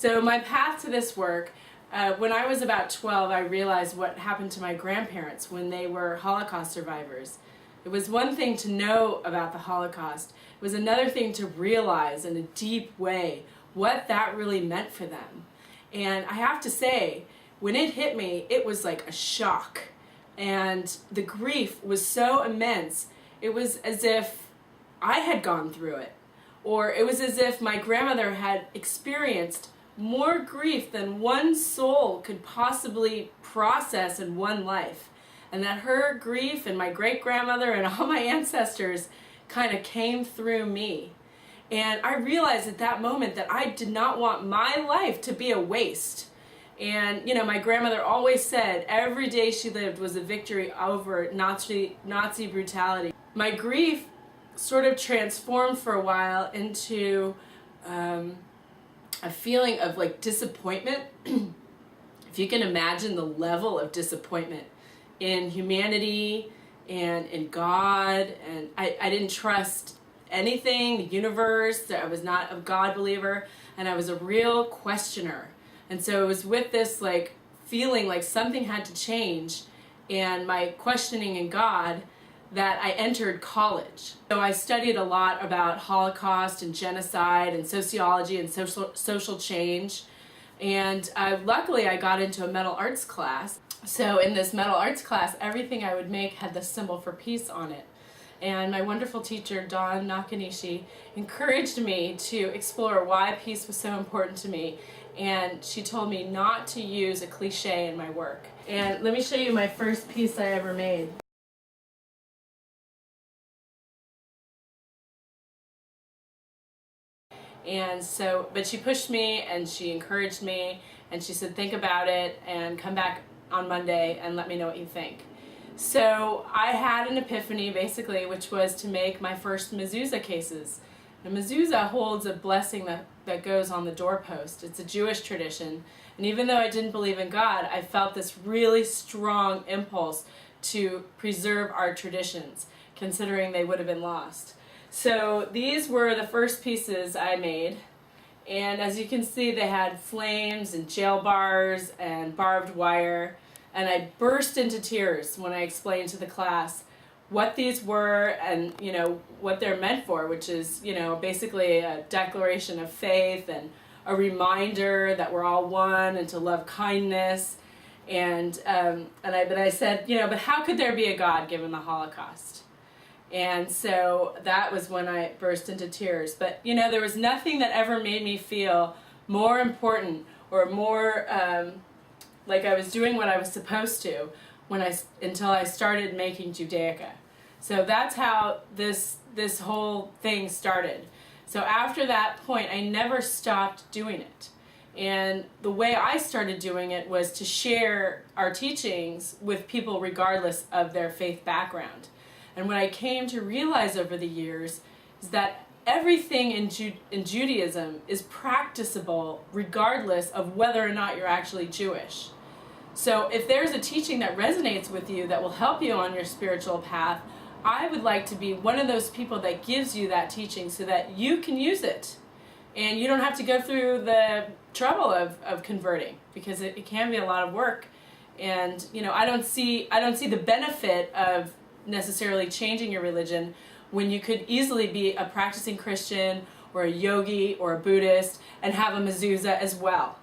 So my path to this work, when I was about 12, I realized what happened to my grandparents when they were Holocaust survivors. It was one thing to know about the Holocaust. It was another thing to realize in a deep way what that really meant for them. And I have to say, when it hit me, it was like a shock. And the grief was so immense, it was as if I had gone through it. Or it was as if my grandmother had experienced more grief than one soul could possibly process in one life. And that her grief and my great-grandmother and all my ancestors kind of came through me. And I realized at that moment that I did not want my life to be a waste. And, you know, my grandmother always said every day she lived was a victory over Nazi brutality. My grief sort of transformed for a while into a feeling of like disappointment. If you can imagine the level of disappointment in humanity and in God, and I didn't trust anything, the universe. I was not a God believer, and I was a real questioner. And so it was with this like feeling like something had to change and my questioning in God that I entered college. So I studied a lot about Holocaust and genocide and sociology and social change. And luckily I got into a metal arts class. So in this metal arts class, everything I would make had the symbol for peace on it. And my wonderful teacher, Dawn Nakanishi, encouraged me to explore why peace was so important to me. And she told me not to use a cliche in my work. And let me show you my first piece I ever made. And so, but she pushed me and she encouraged me and she said, think about it and come back on Monday and let me know what you think. So I had an epiphany basically, which was to make my first mezuzah cases. The mezuzah holds a blessing that goes on the doorpost. It's a Jewish tradition. And even though I didn't believe in God, I felt this really strong impulse to preserve our traditions, considering they would have been lost. So these were the first pieces I made, and as you can see they had flames and jail bars and barbed wire, and I burst into tears when I explained to the class what these were and, you know, what they're meant for, which is, you know, basically a declaration of faith and a reminder that we're all one and to love kindness. And I said, you know, but how could there be a God given the Holocaust? And so that was when I burst into tears. But, you know, there was nothing that ever made me feel more important or more like I was doing what I was supposed to until I started making Judaica. So that's how this whole thing started. So after that point, I never stopped doing it. And the way I started doing it was to share our teachings with people regardless of their faith background. And what I came to realize over the years is that everything in Judaism is practicable regardless of whether or not you're actually Jewish. So if there's a teaching that resonates with you that will help you on your spiritual path, I would like to be one of those people that gives you that teaching so that you can use it. And you don't have to go through the trouble of converting, because it can be a lot of work. And, you know, I don't see the benefit of necessarily changing your religion when you could easily be a practicing Christian or a yogi or a Buddhist and have a mezuzah as well.